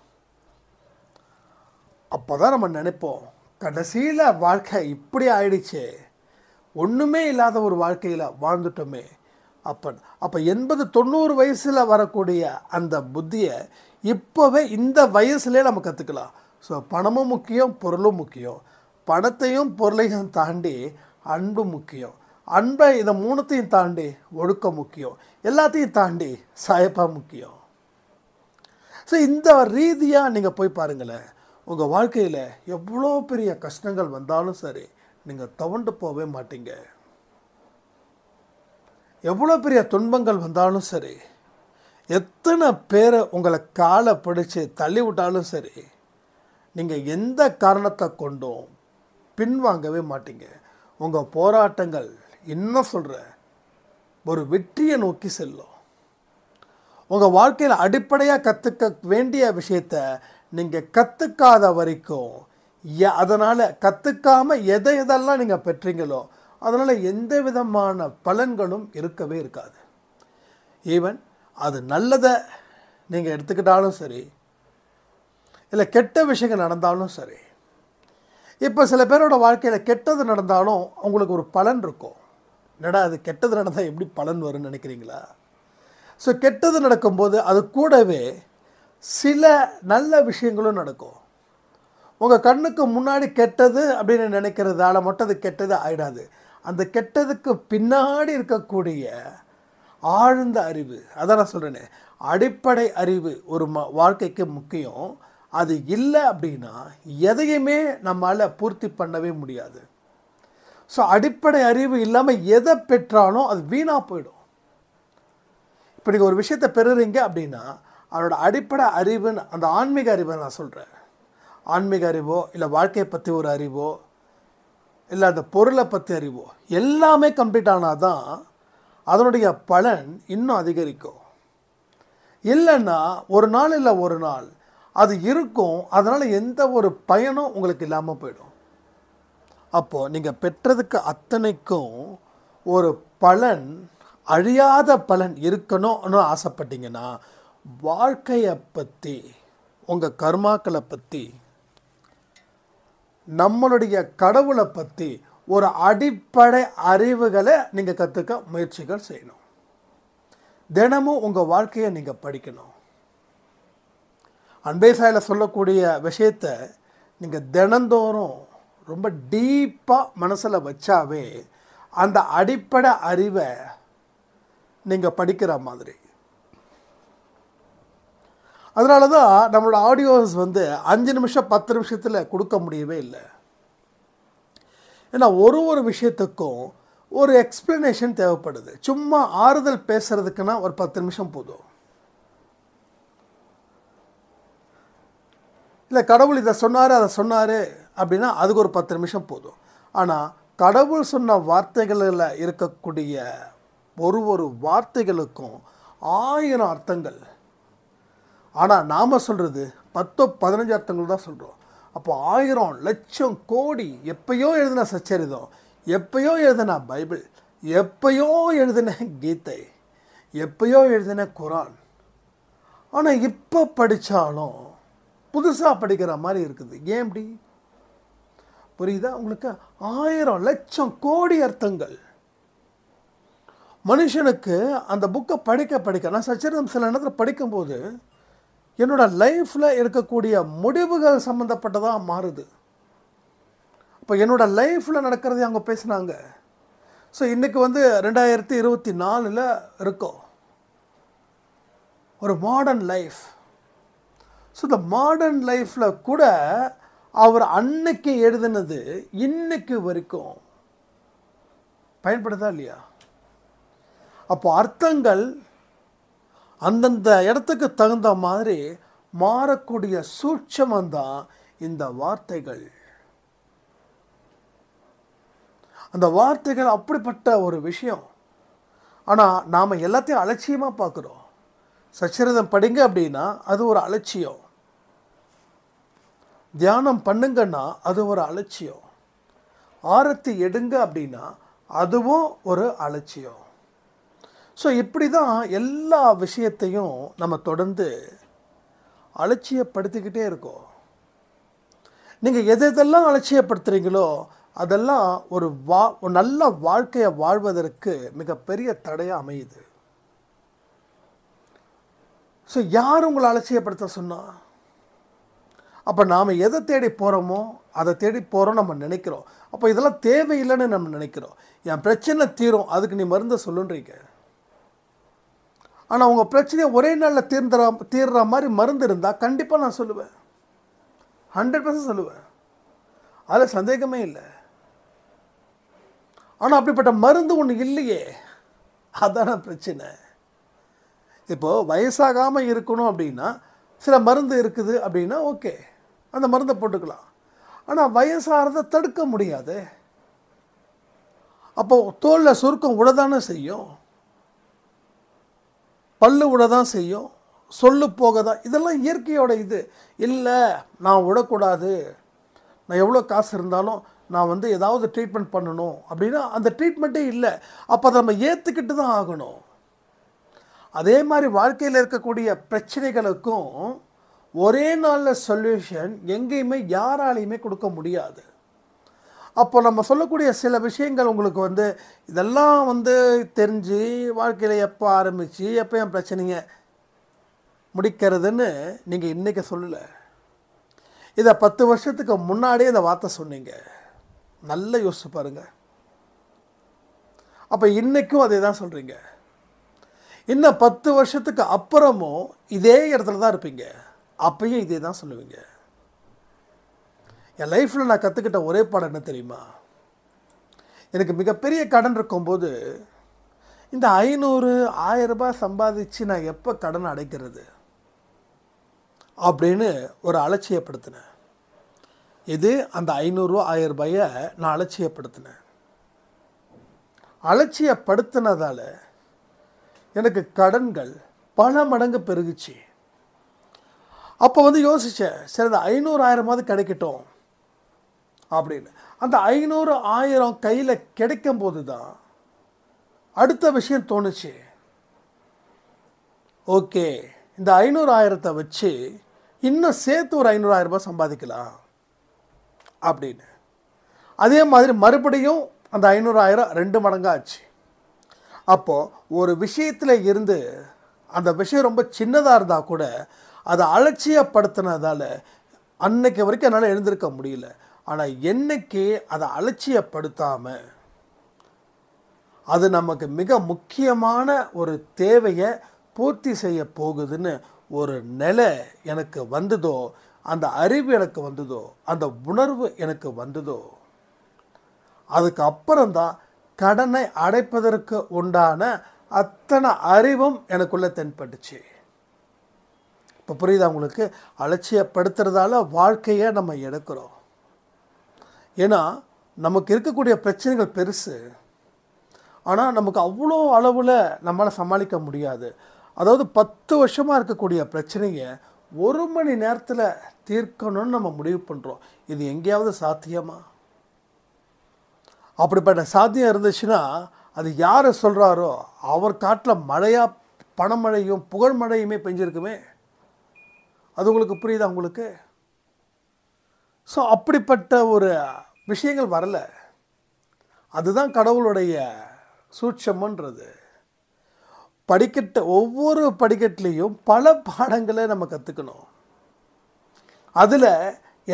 அப்போ தான் நம்ம நினைப்போம், கடைசியில் வாழ்க்கை இப்படி ஆயிடுச்சே, ஒன்றுமே இல்லாத ஒரு வாழ்க்கையில் வாழ்ந்துட்டோமே. அப்போ 80-90 வயசில் வரக்கூடிய அந்த புத்தியை இப்போவே இந்த வயசுலேயே நம்ம கற்றுக்கலாம். ஸோ பணமும் முக்கியம், பொருளும் முக்கியம். பணத்தையும் பொருளையும் தாண்டி அன்பு முக்கியம். அன்பை இதை மூணுத்தையும் தாண்டி ஒழுக்கம் முக்கியம். எல்லாத்தையும் தாண்டி சாயப்பா முக்கியம். ஸோ இந்த ரீதியாக நீங்கள் போய் பாருங்களேன், உங்கள் வாழ்க்கையில் எவ்வளோ பெரிய கஷ்டங்கள் வந்தாலும் சரி நீங்கள் துவண்டு போகவே மாட்டீங்க. எவ்வளோ பெரிய துன்பங்கள் வந்தாலும் சரி, எத்தனை பேரை உங்களை காலை பிடிச்சி தள்ளி விட்டாலும் சரி, நீங்கள் எந்த காரணத்தை கொண்டும் பின்வாங்கவே மாட்டீங்க. உங்கள் போராட்டங்கள் இன்னும் சொல்கிற ஒரு வெற்றியை நோக்கி செல்லும். உங்கள் வாழ்க்கையில் அடிப்படையாக கற்றுக்க வேண்டிய விஷயத்த நீங்கள் கற்றுக்காத வரைக்கும், அதனால் கற்றுக்காமல் எதெல்லாம் நீங்கள் பெற்றீங்களோ அதனால் எந்த விதமான பலன்களும் இருக்கவே இருக்காது. ஈவன் அது நல்லதை நீங்கள் எடுத்துக்கிட்டாலும் சரி, இல்லை கெட்ட விஷயங்கள் நடந்தாலும் சரி. இப்போ சில பேரோட வாழ்க்கையில் கெட்டது நடந்தாலும் அவங்களுக்கு ஒரு பலன் இருக்கும். என்னடா அது கெட்டது நடந்தால் எப்படி பலன் வரும்னு நினைக்கிறீங்களா? ஸோ கெட்டது நடக்கும்போது அது கூடவே சில நல்ல விஷயங்களும் நடக்கும். உங்கள் கண்ணுக்கு முன்னாடி கெட்டது அப்படின்னு நினைக்கிறதால மட்டும் அது கெட்டது ஆகிடாது. அந்த கெட்டதுக்கு பின்னாடி இருக்கக்கூடிய ஆழ்ந்த அறிவு, அதான் நான் சொல்கிறேனே, அடிப்படை அறிவு ஒரு வாழ்க்கைக்கு முக்கியம். அது இல்லை அப்படின்னா எதையுமே நம்மளால் பூர்த்தி பண்ணவே முடியாது. ஸோ அடிப்படை அறிவு இல்லாமல் எதை பெற்றாலும் அது வீணாக போயிடும். இப்போ நீங்கள் ஒரு விஷயத்தை பெறுறீங்க அப்படின்னா அதோட அடிப்படை அறிவுன்னு, அந்த ஆன்மீக அறிவை நான் சொல்கிறேன். ஆன்மீக அறிவோ இல்லை வாழ்க்கையை பற்றி ஒரு அறிவோ இல்லை அந்த பொருளை பற்றி அறிவோ எல்லாமே கம்ப்ளீட் ஆனால் தான் அதனுடைய பலன் இன்னும் அதிகரிக்கும். இல்லைன்னா ஒரு நாள் இல்லை ஒரு நாள் அது இருக்கும், அதனால் எந்த ஒரு பயனும் உங்களுக்கு இல்லாமல் போயிடும். அப்போது நீங்கள் பெற்றதுக்கு அத்தனைக்கும் ஒரு பலன், அழியாத பலன் இருக்கணும்னு ஆசைப்பட்டீங்கன்னா வாழ்க்கையை பற்றி, உங்கள் கர்மாக்களை பற்றி, நம்மளுடைய கடவுளை பற்றி ஒரு அடிப்படை அறிவுகளை நீங்கள் கற்றுக்க முயற்சிகள் செய்யணும். தினமும் உங்கள் வாழ்க்கையை நீங்கள் படிக்கணும். அன்பே சாயில் சொல்லக்கூடிய விஷயத்தை நீங்கள் தினந்தோறும் ரொம்ப டீப்பாக மனசில் வச்சாவே அந்த அடிப்படை அறிவை நீங்கள் படிக்கிற மாதிரி. அதனால தான் நம்மளோட ஆடியோஸ் 5 நிமிஷம் 10 நிமிஷத்தில் கொடுக்க முடியவே இல்லை. ஏன்னா ஒரு விஷயத்துக்கும் ஒரு எக்ஸ்ப்ளனேஷன் தேவைப்படுது. சும்மா ஆறுதல் பேசுறதுக்குன்னா ஒரு 10 நிமிஷம் போதும். இல்லை கடவுள் இதை சொன்னார் அதை சொன்னார் அப்படின்னா அதுக்கு ஒரு 10 நிமிஷம் போதும். ஆனால் கடவுள் சொன்ன வார்த்தைகளில் இருக்கக்கூடிய ஒரு வார்த்தைகளுக்கும் 1000 அர்த்தங்கள். ஆனால் நாம் சொல்கிறது 10-15 அர்த்தங்கள் தான் சொல்கிறோம். அப்போ 1000 லட்சம் கோடி எப்பயோ எழுதின சச்சரிதம், எப்பயோ எழுதின பைபிள், எப்பயோ எழுதின கீதை, எப்பயோ எழுதின குரான், ஆனால் இப்போ படித்தாலும் புதுசாக படிக்கிற மாதிரி இருக்குது. ஏன் இப்படி? புரியுதா உங்களுக்கு? 1000 லட்சம் கோடி அர்த்தங்கள். மனுஷனுக்கு அந்த புக்கை படிக்க நான் சச்சரிதம் சில நேரத்தில் படிக்கும்போது என்னோட லைஃப்பில் இருக்கக்கூடிய முடிவுகள் சம்மந்தப்பட்டதாக மாறுது. இப்போ என்னோட லைஃப்பில் நடக்கிறதே அவங்க பேசுனாங்க. ஸோ இன்றைக்கி 2024 இருக்கோம், ஒரு மாடர்ன் லைஃப். ஸோ இந்த மாடர்ன் லைஃப்பில் கூட அவர் அன்னைக்கு எழுதினது இன்னைக்கு வரைக்கும் பயன்படுதா இல்லையா? அப்போ அர்த்தங்கள் அந்தந்த இடத்துக்கு தகுந்த மாதிரி மாறக்கூடிய சூட்சமந்தான் இந்த வார்த்தைகள். அந்த வார்த்தைகள் அப்படிப்பட்ட ஒரு விஷயம். ஆனால் நாம் எல்லாத்தையும் அலட்சியமாக பார்க்குறோம். சச்சரிதம் படிங்க அப்படின்னா அது ஒரு அலட்சியம். தியானம் பண்ணுங்கன்னா அது ஒரு அலட்சியம். ஆரத்தி எடுங்க அப்படின்னா அதுவும் ஒரு அலட்சியம். ஸோ இப்படி தான் எல்லா விஷயத்தையும் நம்ம தொடர்ந்து அலட்சியப்படுத்திக்கிட்டே இருக்கோம். நீங்கள் எதெல்லாம் அலட்சியப்படுத்துகிறீங்களோ அதெல்லாம் ஒரு நல்ல வாழ்க்கையை வாழ்வதற்கு மிகப்பெரிய தடையாக அமையுது. ஸோ யார் உங்களை அலட்சியப்படுத்த சொன்னா? அப்போ நாம் எதை தேடி போகிறோமோ அதை தேடி போகிறோம் நம்ம நினைக்கிறோம். அப்போ இதெல்லாம் தேவையில்லைன்னு நம்ம நினைக்கிறோம். என் பிரச்சனை தீரும், அதுக்கு நீ மருந்தை சொல்லுன்றீங்க. ஆனால் உங்கள் பிரச்சனையை ஒரே நாளில் தீர்ற மாதிரி மருந்து இருந்தால் கண்டிப்பாக நான் சொல்லுவேன், 100% சொல்லுவேன், அதில் சந்தேகமே இல்லை. ஆனால் அப்படிப்பட்ட மருந்து ஒன்று இல்லையே, அதான பிரச்சனை. இப்போது வயசாகாமல் இருக்கணும் அப்படின்னா சில மருந்து இருக்குது அப்படின்னா ஓகே, அந்த மருந்தை போட்டுக்கலாம். ஆனால் வயசாகிறத தடுக்க முடியாது. அப்போது தோலில் சுருக்கம் விடதானே செய்யும், பல்லு விடதான் செய்யும், சொல்லு போக தான். இதெல்லாம் இயற்கையோட இது இல்லை. நான் விடக்கூடாது, நான் எவ்வளோ காசு இருந்தாலும் நான் ஏதாவது ட்ரீட்மெண்ட் பண்ணணும் அப்படின்னா அந்த ட்ரீட்மெண்ட்டே இல்லை. அப்போ அதை நம்ம ஏற்றுக்கிட்டு தான் ஆகணும். அதே மாதிரி வாழ்க்கையில் இருக்கக்கூடிய பிரச்சனைகளுக்கும் ஒரே நாளில் சொல்யூஷன் எங்கேயுமே யாராலையுமே கொடுக்க முடியாது. அப்போ நம்ம சொல்லக்கூடிய சில விஷயங்கள் உங்களுக்கு இதெல்லாம் தெரிஞ்சு வாழ்க்கையில் எப்போ ஆரம்பித்து எப்போ என் பிரச்சனையை முடிக்கிறதுன்னு நீங்கள் இன்றைக்கி சொல்லலை. இதை 10 வருஷத்துக்கு முன்னாடியே இந்த வார்த்தை சொன்னீங்க. நல்லா யோசிச்சு பாருங்கள். அப்போ இன்றைக்கும் அதே தான் சொல்கிறீங்க. இன்னும் 10 வருஷத்துக்கு அப்புறமும் இதே இடத்துல தான் இருப்பீங்க, அப்பயும் இதே தான் சொல்லுவீங்க. என் லைஃப்பில் நான் கற்றுக்கிட்ட ஒரே பாடம் என்ன தெரியுமா? எனக்கு மிகப்பெரிய கடன் இருக்கும்போது இந்த 500-1000 ரூபாய் சம்பாதிச்சு நான் எப்போ கடன் அடைக்கிறது அப்படின்னு ஒரு அலட்சியப்படுத்தினேன். இது அந்த 500-1000 ரூபாயை நான் அலட்சியப்படுத்தினேன். அலட்சியப்படுத்தினதால எனக்கு கடன்கள் பல மடங்கு பெருகுச்சு. அப்போ யோசித்தேன், சரி அந்த 500-1000 கிடைக்கட்டும் அப்படின்னு. அந்த 500-1000 கையில் கிடைக்கும் போது தான் அடுத்த விஷயம் தோணுச்சு. ஓகே, இந்த 500-1000 வச்சு இன்னும் சேர்த்து ஒரு 500-1000 ரூபாய் சம்பாதிக்கலாம் அப்படின்னு. அதே மாதிரி மறுபடியும் அந்த 500 1000 2 மடங்காச்சு. அப்போது ஒரு விஷயத்தில் இருந்து அந்த விஷயம் ரொம்ப சின்னதாக இருந்தால் கூட அதை அலட்சியப்படுத்தினதால் அன்னைக்கு வரைக்கும் என்னால் எழுந்திருக்க முடியல. ஆனால் என்னைக்கு அதை அலட்சியப்படுத்தாமல் அது நமக்கு மிக முக்கியமான ஒரு தேவையை பூர்த்தி செய்ய போகுதுன்னு ஒரு நிலை எனக்கு வந்ததோ, அந்த அறிவு எனக்கு வந்ததோ, அந்த உணர்வு எனக்கு வந்ததோ, அதுக்கு அப்புறம்தான் கடனை அடைப்பதற்கு உண்டான அத்தனை அறிவும் எனக்குள்ளே தென்பட்டுச்சு. இப்போ புரியுதா உங்களுக்கு? அலட்சியப்படுத்துறதால வாழ்க்கையை நம்ம எடுக்கிறோம். ஏன்னா நமக்கு இருக்கக்கூடிய பிரச்சனைகள் பெருசு, ஆனால் நமக்கு அவ்வளோ அளவில் நம்மளால் சமாளிக்க முடியாது. அதாவது 10 வருஷமாக இருக்கக்கூடிய பிரச்சனையை 1 மணி நேரத்தில் தீர்க்கணும்னு நம்ம முடிவு பண்ணுறோம். இது எங்கேயாவது சாத்தியமா? அப்படிப்பட்ட சாத்தியம் இருந்துச்சுன்னா அது யார் சொல்கிறாரோ அவர் காட்டில் மழையாக பணமழையும் புகழ் மழையுமே பெஞ்சிருக்குமே. அது உங்களுக்கு புரியுதா உங்களுக்கு? ஸோ அப்படிப்பட்ட ஒரு விஷயங்கள் வரலை. அதுதான் கடவுளுடைய சூட்சமன்றது. ஒவ்வொரு படிக்கட்டுலேயும் பல பாடங்களை நம்ம கற்றுக்கணும். அதில்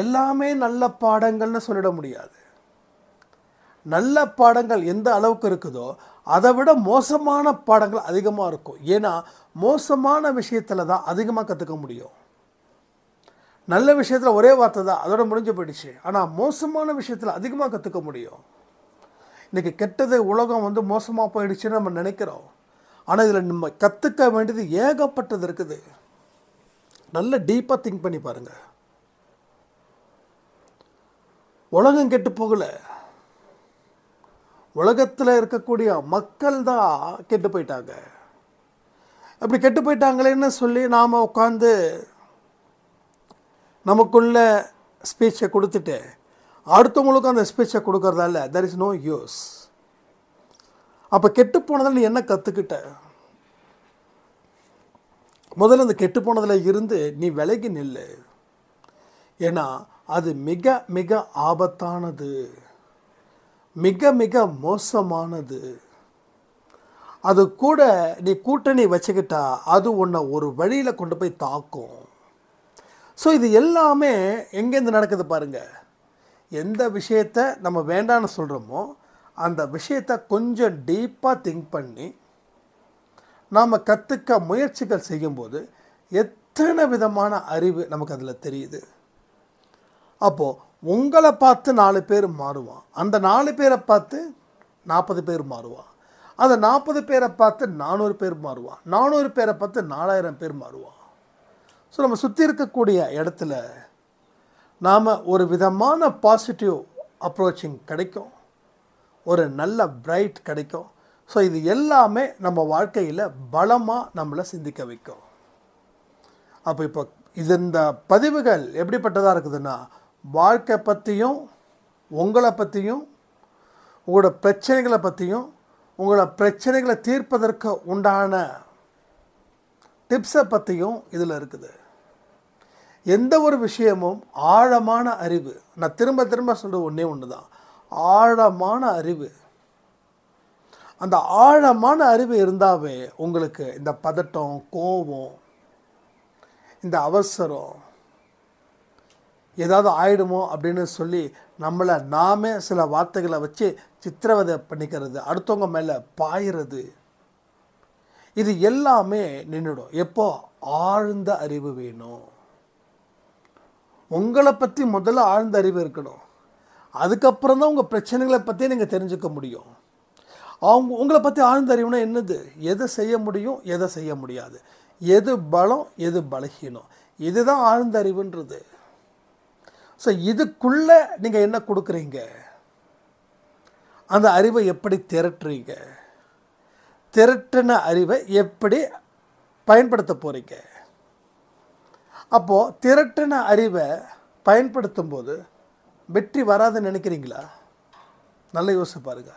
எல்லாமே நல்ல பாடங்கள்னு சொல்லிட முடியாது. நல்ல பாடங்கள் எந்த அளவுக்கு இருக்குதோ அதை விட மோசமான பாடங்கள் அதிகமாக இருக்கும். ஏன்னா மோசமான விஷயத்தில் தான் அதிகமாக கற்றுக்க முடியும். நல்ல விஷயத்தில் ஒரே வார்த்தை தான், அதோட முடிஞ்சு போயிடுச்சு. ஆனால் மோசமான விஷயத்தில் அதிகமாக கற்றுக்க முடியும். இன்றைக்கி கெட்டது உலகம் மோசமாக போயிடுச்சுன்னு நம்ம நினைக்கிறோம். ஆனால் இதில் நம்ம கற்றுக்க வேண்டியது ஏகப்பட்டது இருக்குது. நல்ல டீப்பாக திங்க் பண்ணி பாருங்கள். உலகம் கெட்டு போகலை, உலகத்தில் இருக்கக்கூடிய மக்கள் தான் கெட்டு போயிட்டாங்க. அப்படி கெட்டு போயிட்டாங்களேன்னு சொல்லி நாம் உட்காந்து நமக்குள்ள ஸ்பீச்சை கொடுத்துட்டு அடுத்தவங்களுக்கும் அந்த ஸ்பீச்சை கொடுக்கறதால there is no use. அப்போ கெட்டு போனதில் நீ என்ன கற்றுக்கிட்ட? முதல்ல அந்த கெட்டு போனதில் இருந்து நீ விலகி நில்லு. ஏன்னா அது மிக மிக ஆபத்தானது, மிக மிக மோசமானது. அது கூட நீ கூட்டணி வச்சுக்கிட்டா அது உன்னை ஒரு வழியில் கொண்டு போய் தாக்கும். ஸோ இது எல்லாமே எங்கேருந்து நடக்குது பாருங்கள். எந்த விஷயத்தை நம்ம வேண்டான்னு சொல்கிறோமோ அந்த விஷயத்தை கொஞ்சம் டீப்பாக திங்க் பண்ணி நாம் கற்றுக்க முயற்சிகள் செய்யும்போது எத்தனை விதமான அறிவு நமக்கு அதில் தெரியுது. அப்போது உங்களை பார்த்து 4 பேர் மாறுவான், அந்த 4 பேரை பார்த்து 40 பேர் மாறுவான், அந்த 40 பேரை பார்த்து 400 பேர் மாறுவான், 400 பேரை பார்த்து 4000 பேர் மாறுவான். ஸோ நம்ம சுற்றி இருக்கக்கூடிய இடத்துல நாம் ஒரு விதமான பாசிட்டிவ் அப்ரோச்சிங் கிடைக்கும், ஒரு நல்ல பிரைட் கிடைக்கும். ஸோ இது எல்லாமே நம்ம வாழ்க்கையில் பலமாக நம்மளை சிந்திக்க வைக்கும். அப்போ இப்போ இந்த பதிவுகள் எப்படிப்பட்டதாக இருக்குதுன்னா, வாழ்க்கை பற்றியும் உங்களை பற்றியும் உங்களோட பிரச்சனைகளை பற்றியும் உங்களோட பிரச்சனைகளை தீர்ப்பதற்கு உண்டான டிப்ஸை பற்றியும் இதில் இருக்குது. எந்த ஒரு விஷயமும் ஆழமான அறிவு. நான் திரும்ப திரும்ப சொல்கிற ஒன்று தான், ஆழமான அறிவு. அந்த ஆழமான அறிவு இருந்தாவே உங்களுக்கு இந்த பதட்டம், கோபம், இந்த அவசரம், ஏதாவது ஆயிடுமோ அப்படின்னு சொல்லி நம்மளை நாமே சில வார்த்தைகளை வச்சு சித்திரவதை பண்ணிக்கிறது, அடுத்தவங்க மேலே பாயிறது, இது எல்லாமே நின்றுடும். எப்போ? ஆழ்ந்த அறிவு வேணும். உங்களை பற்றி முதல்ல ஆழ்ந்த அறிவு இருக்கணும். அதுக்கப்புறம் தான் உங்கள் பிரச்சனைகளை பற்றி நீங்கள் தெரிஞ்சுக்க முடியும். உங்களை பற்றி ஆழ்ந்த அறிவுனா என்னது? எதை செய்ய முடியும், எதை செய்ய முடியாது, எது பலம், எது பலகீனம், இதுதான் ஆழ்ந்த அறிவுன்றது. ஸோ இதுக்குள்ளே நீங்கள் என்ன கொடுக்குறீங்க, அந்த அறிவை எப்படி திரட்டுறீங்க, திரட்டின அறிவை எப்படி பயன்படுத்த போகிறீங்க. அப்போது திரட்டின அறிவை பயன்படுத்தும் போது வெற்றி வராதுன்னு நினைக்கிறீங்களா? நல்ல யோசிச்சு பாருங்க.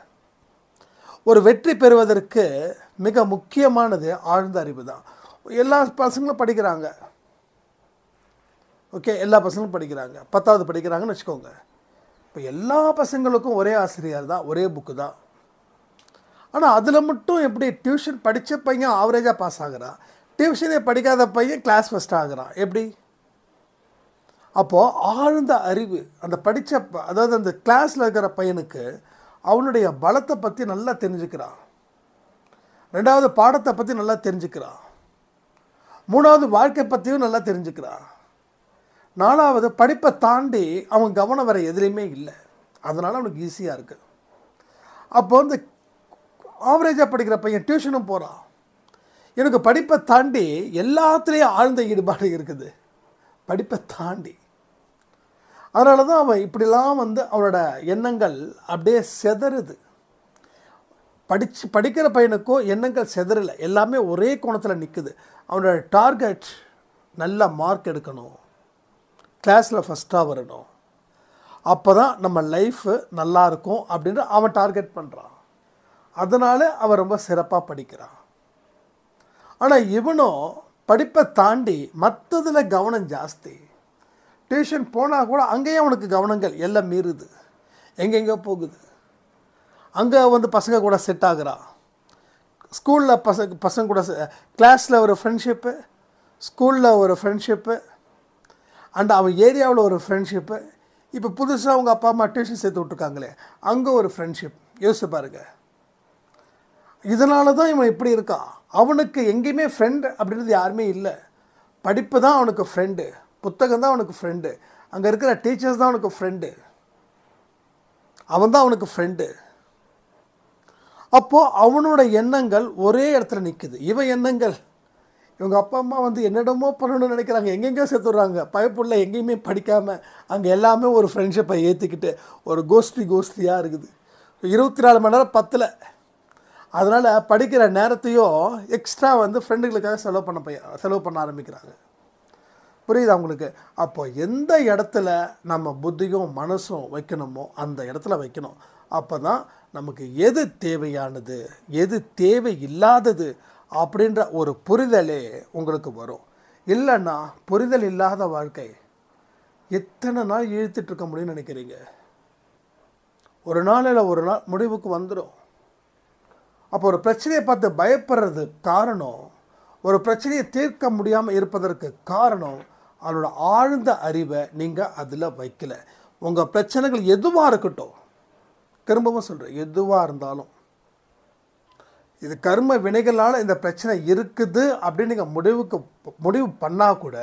ஒரு வெற்றி பெறுவதற்கு மிக முக்கியமானது ஆழ்ந்த அறிவு தான். எல்லா பசங்களும் படிக்கிறாங்க, ஓகே, எல்லா பசங்களும் படிக்கிறாங்க, 10வது படிக்கிறாங்கன்னு வச்சுக்கோங்க. இப்போ எல்லா பசங்களுக்கும் ஒரே ஆசிரியர் தான், ஒரே புக்கு தான். ஆனால் அதில் மட்டும் எப்படி டியூஷன் படித்த பையன் ஆவரேஜாக பாஸ் ஆகுறான், டியூஷனே படிக்காத பையன் கிளாஸ் ஃபஸ்ட் ஆகுறான், எப்படி? அப்போது ஆழ்ந்த அறிவு அந்த படித்த, அதாவது அந்த கிளாஸில் இருக்கிற பையனுக்கு அவனுடைய பலத்தை பற்றி நல்லா தெரிஞ்சுக்கிறான், ரெண்டாவது பாடத்தை பற்றி நல்லா தெரிஞ்சுக்கிறான், மூணாவது வாழ்க்கை பற்றியும் நல்லா தெரிஞ்சுக்கிறான், நாலாவது படிப்பை தாண்டி அவன் கவனம் வர எதுலேயுமே இல்லை, அதனால் அவனுக்கு ஈஸியாக இருக்குது. அப்போ வந்து ஆவரேஜாக படிக்கிற பையன் டியூஷனும் போகிறான், எனக்கு படிப்பை தாண்டி எல்லாத்துலேயும் ஆழ்ந்த ஈடுபாடு இருக்குது, படிப்பை தாண்டி. அதனால தான் அவன் இப்படிலாம் வந்து அவனோட எண்ணங்கள் அப்படியே செதறுது. படிக்கிற பையனுக்கும் எண்ணங்கள் செதறலை, எல்லாமே ஒரே கோணத்தில் நிற்குது. அவனோட டார்கெட் நல்ல மார்க் எடுக்கணும், கிளாஸில் ஃபஸ்ட்டாக வரணும், அப்போ தான் நம்ம லைஃபு நல்லாயிருக்கும் அப்படின்னு அவன் டார்கெட் பண்ணுறான். அதனால் அவன் ரொம்ப சிறப்பாக படிக்கிறான். ஆனால் இவனும் படிப்பை தாண்டி மற்றதில் கவனம் ஜாஸ்தி. டியூஷன் போனால் கூட அங்கேயும் அவனுக்கு கவனங்கள் எல்லாம் மீறுது, எங்கெங்கே போகுது. அங்கே வந்து பசங்க கூட செட் ஆகுறான், ஸ்கூலில் பசங்க கூட, கிளாஸில் ஒரு ஃப்ரெண்ட்ஷிப்பு, ஸ்கூலில் ஒரு ஃப்ரெண்ட்ஷிப்பு, அண்ட் அவன் ஏரியாவில் ஒரு ஃப்ரெண்ட்ஷிப்பு. இப்போ புதுசாக அவங்க அப்பா அம்மா டியூஷன் சேர்த்து விட்ருக்காங்களே, அங்கே ஒரு ஃப்ரெண்ட்ஷிப். யோசிச்சு பாருங்க. இதனால தான் இவன் இப்படி இருக்கான். அவனுக்கு எங்கேயுமே ஃப்ரெண்டு அப்படின்றது யாருமே இல்லை. படிப்பு தான் அவனுக்கு ஃப்ரெண்டு, புத்தகம் தான் அவனுக்கு ஃப்ரெண்டு, அங்கே இருக்கிற டீச்சர்ஸ் தான் அவனுக்கு ஃப்ரெண்டு, அவன் தான் அவனுக்கு ஃப்ரெண்டு. அப்போது அவனோட எண்ணங்கள் ஒரே இடத்துல நிற்குது. இவன் எண்ணங்கள், இவங்க அப்பா அம்மா வந்து என்னிடமோ பண்ணணும்னு நினைக்கிறாங்க, எங்கெங்கேயோ சேர்த்துடுறாங்க. பயப்புள்ள எங்கேயுமே படிக்காமல் அங்கே எல்லாமே ஒரு ஃப்ரெண்ட்ஷிப்பை ஏற்றிக்கிட்டு ஒரு கோஷ்டியாக இருக்குது. 24 மணி நேரம் 10ல். அதனால் படிக்கிற நேரத்தையும் எக்ஸ்ட்ரா வந்து ஃப்ரெண்டுகளுக்காக செலவு பண்ண ஆரம்பிக்கிறாங்க. புரியுது அவங்களுக்கு? அப்போ எந்த இடத்துல நம்ம புத்தியும் மனசும் வைக்கணுமோ அந்த இடத்துல வைக்கணும். அப்போ தான் நமக்கு எது தேவையானது, எது தேவை இல்லாதது அப்படின்ற ஒரு புரிதலே உங்களுக்கு வரும். இல்லைன்னா புரிதல் இல்லாத வாழ்க்கை எத்தனை நாள் இழுத்துட்ருக்க முடியும்னு நினைக்கிறீங்க? ஒரு நாள் இல்லை ஒரு நாள் முடிவுக்கு வந்துடும். அப்போ ஒரு பிரச்சனையை பார்த்து பயப்படுறது காரணம், ஒரு பிரச்சனையை தீர்க்க முடியாமல் இருப்பதற்கு காரணம் அதோட ஆழ்ந்த அறிவை நீங்கள் அதில் வைக்கல. உங்கள் பிரச்சனைகள் எதுவாக இருக்கட்டும், திரும்பவும் சொல்கிறேன், எதுவாக இருந்தாலும் இது கர்ம வினைகளால் இந்த பிரச்சனை இருக்குது அப்படின்னு நீங்கள் முடிவு பண்ணால் கூட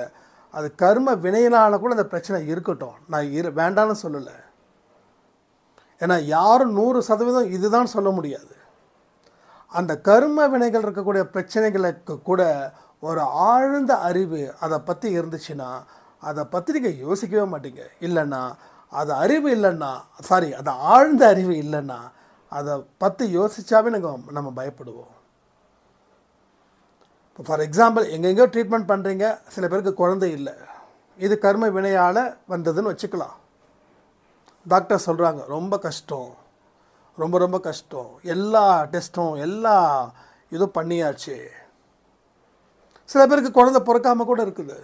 அது கர்ம வினையினால் கூட இந்த பிரச்சனை இருக்கட்டும். நான் வேண்டான்னு சொல்லலை. ஏன்னா யாரும் 100% இதுதான் சொல்ல முடியாது. அந்த கர்ம வினைகள் இருக்கக்கூடிய பிரச்சனைகளுக்கு கூட ஒரு ஆழ்ந்த அறிவு அதை பற்றி இருந்துச்சுன்னா அதை பற்றி நீங்கள் யோசிக்கவே மாட்டீங்க. இல்லைன்னா அது அறிவு இல்லைன்னா, அது ஆழ்ந்த அறிவு இல்லைன்னா அதை பற்றி யோசித்தாவே நம்ம பயப்படுவோம். இப்போ ஃபார் எக்ஸாம்பிள், எங்கெங்கேயோ ட்ரீட்மெண்ட் பண்ணுறீங்க, சில பேருக்கு குழந்தை இல்லை, இது கர்ம வினையால் வந்ததுன்னு வச்சுக்கலாம். டாக்டர் சொல்கிறாங்க ரொம்ப கஷ்டம், ரொம்ப ரொம்ப கஷ்டம், எல்லா டெஸ்ட்டும் எல்லா இதுவும் பண்ணியாச்சு. சில பேருக்கு குழந்தை பிறக்காமல் கூட இருக்குது.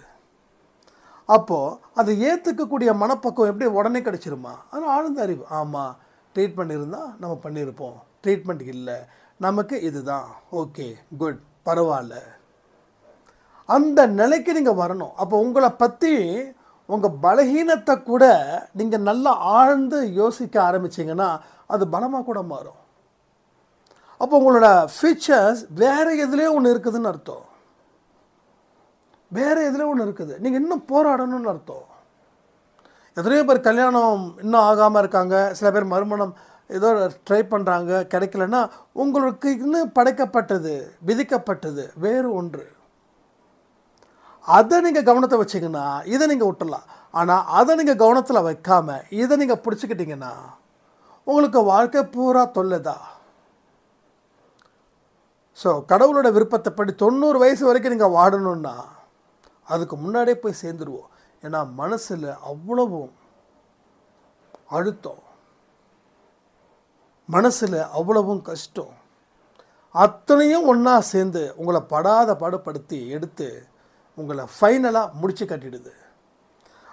அப்போது அதை ஏற்றுக்கக்கூடிய மனப்பக்குவம் எப்படி உடனே கிடச்சிருமா? அது ஆழ்ந்த அறிவு. ஆமாம், ட்ரீட்மெண்ட் இருந்தால் நம்ம பண்ணியிருப்போம், ட்ரீட்மெண்ட் இல்லை, நமக்கு இதுதான், ஓகே குட், பரவாயில்ல. அந்த நிலைக்கு நீங்கள் வரணும். அப்போ உங்களை பற்றி உங்கள் பலகீனத்தை கூட நீங்கள் நல்லா ஆழ்ந்து யோசிக்க ஆரம்பிச்சிங்கன்னா அது பலமாக கூட மாறும். அப்போ உங்களோட ஃபீச்சர்ஸ் வேறு எதுலேயோ ஒன்று இருக்குதுன்னு அர்த்தம். வேறு எதுலேயோ ஒன்று இருக்குது, நீங்கள் இன்னும் போராடணும்னு அர்த்தம். எத்தனையோ பேர் கல்யாணம் இன்னும் ஆகாமல் இருக்காங்க, சில பேர் மறுமணம் ஏதோ ட்ரை பண்ணுறாங்க, கிடைக்கலன்னா உங்களுக்கு இன்னும் படைக்கப்பட்டது, விதிக்கப்பட்டது வேறு ஒன்று. அதை நீங்கள் கவனத்தை வச்சிங்கன்னா இதை நீங்கள் விட்டுடலாம். ஆனால் அதை நீங்கள் கவனத்தில் வைக்காமல் இதை நீங்கள் பிடிச்சிக்கிட்டிங்கன்னா உங்களுக்கு வாழ்க்கை பூரா தொல்லைதான். ஸோ கடவுளோட விருப்பத்தைப்படி 90 வயசு வரைக்கும் நீங்கள் வாடணுன்னா அதுக்கு முன்னாடியே போய் சேர்ந்துருவோம். ஏன்னா மனசில் அவ்வளவும் அழுத்தம், மனசில் அவ்வளவும் கஷ்டம், அத்தனையும் ஒன்றா சேர்ந்து உங்களை படாத பாடுபடுத்தி எடுத்து உங்களை ஃபைனலாக முடிச்சு கட்டிடுது.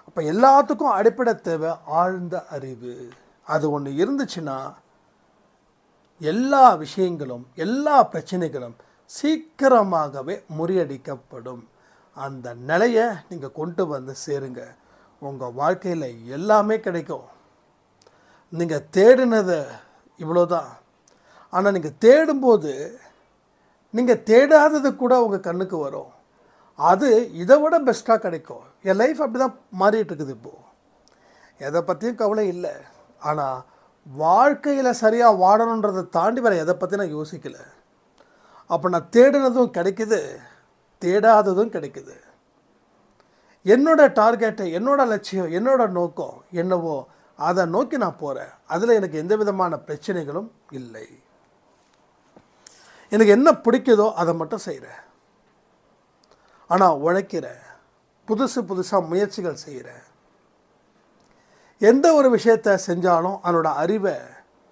அப்போ எல்லாத்துக்கும் அடிப்படை தேவை ஆழ்ந்த அறிவு. அது ஒன்று இருந்துச்சுன்னா எல்லா விஷயங்களும் எல்லா பிரச்சனைகளும் சீக்கிரமாகவே முறியடிக்கப்படும். அந்த நிலையை நீங்கள் கொண்டு வந்து சேருங்க. உங்கள் வாழ்க்கையில் எல்லாமே கிடைக்கும். நீங்கள் தேடினது இவ்வளோதான். ஆனால் நீங்கள் தேடும்போது நீங்கள் தேடாதது கூட உங்கள் கண்ணுக்கு வரும். அது இதை விட பெஸ்ட்டாக கிடைக்கும். என் லைஃப் அப்படி தான் மாறிட்டு இருக்குது. இப்போது எதை பற்றியும் கவலை இல்லை. ஆனால் வாழ்க்கையில் சரியாக வாழணுன்றதை தாண்டி வேறு எதை பற்றி நான் யோசிக்கலை. அப்போ நான் தேடினதும் கிடைக்குது, தேடாததும் கிடைக்குது. என்னோட டார்கெட்டை, என்னோட லட்சியம், என்னோட நோக்கம் என்னவோ அதை நோக்கி நான் போகிறேன். அதில் எனக்கு எந்த விதமான பிரச்சனைகளும் இல்லை. எனக்கு என்ன பிடிக்குதோ அதை மட்டும் செய்கிறேன். ஆனால் உழைக்கிறேன், புதுசாக முயற்சிகள் செய்கிறேன். எந்த ஒரு விஷயத்தை செஞ்சாலும் அதனோட அறிவை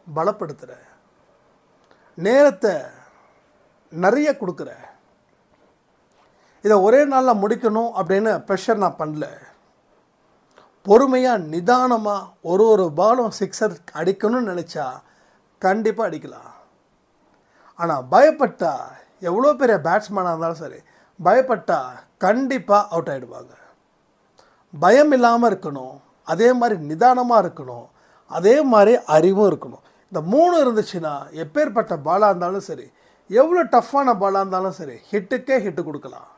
பலப்படுத்துகிறேன். நேரத்தை நிறைய கொடுக்குறேன். இதை ஒரே நாளில் முடிக்கணும் அப்படின்னு ப்ரெஷர் நான் பண்ணல. பொறுமையாக நிதானமாக ஒரு பாலும் சிக்ஸர் அடிக்கணும்னு நினச்சா கண்டிப்பாக அடிக்கலாம். ஆனால் பயப்பட்டா, எவ்வளோ பெரிய பேட்ஸ்மேனாக இருந்தாலும் சரி, பயப்பட்டா கண்டிப்பாக அவுட் ஆகிடுவாங்க. பயம் இல்லாமல் இருக்கணும், அதே மாதிரி நிதானமாக இருக்கணும், அதே மாதிரி அறிவும் இருக்கணும். இந்த 3 இருந்துச்சுன்னா எப்பேற்பட்ட பாலாக இருந்தாலும் சரி, எவ்வளோ டஃப்பான பாலாக இருந்தாலும் சரி, ஹிட்டுக்கே ஹிட்டு கொடுக்கலாம்.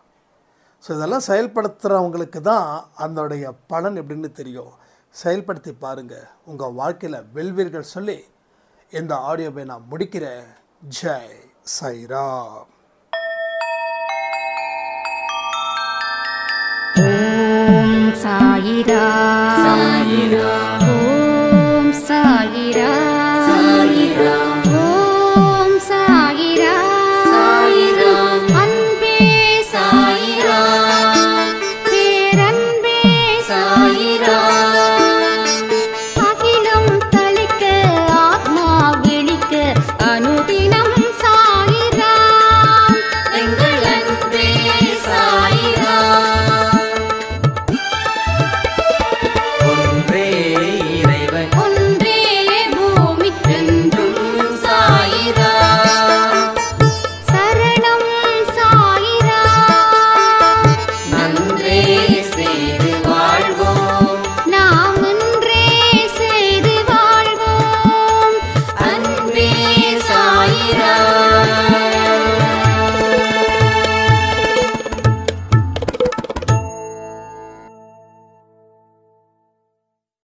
ஸோ இதெல்லாம் செயல்படுத்துகிறவங்களுக்கு தான் அதனுடைய பலன் எப்படின்னு தெரியும். செயல்படுத்தி பாருங்கள், உங்கள் வாழ்க்கையில் வெல்வீர்கள் சொல்லி இந்த ஆடியோவை நான் முடிக்கிறேன். ஜெய் சாய்ராம். ஓம் சாயிரா சாயிரா ஓம் சாயிரா சாயிரா